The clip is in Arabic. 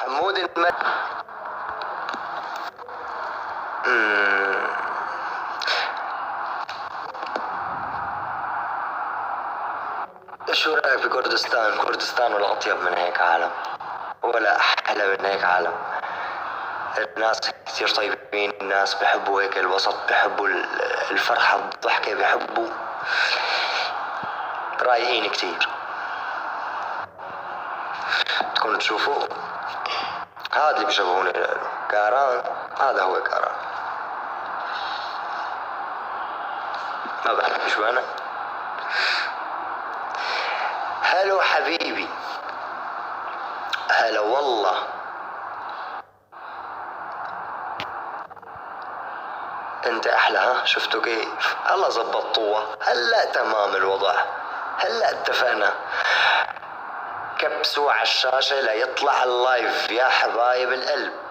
محمود شو رأيك في كردستان؟ كردستان ولا أطيب من هيك عالم، ولا أحلى من هيك عالم. الناس كثير طيبين، الناس بحبوا هيك الوسط، بحبوا الفرحة الضحكة، بحبوا رايقين كثير. تكونوا تشوفوا هذا اللي بيشبهوني له، كاران. هذا هو كاران. ما بعرف شو أنا. هلو حبيبي، هلا والله. انت احلى. ها شفتوا كيف؟ هلا زبطوها، هلا تمام الوضع، هلا اتفقنا. كبسوا على الشاشة ليطلع اللايف يا حبايب القلب.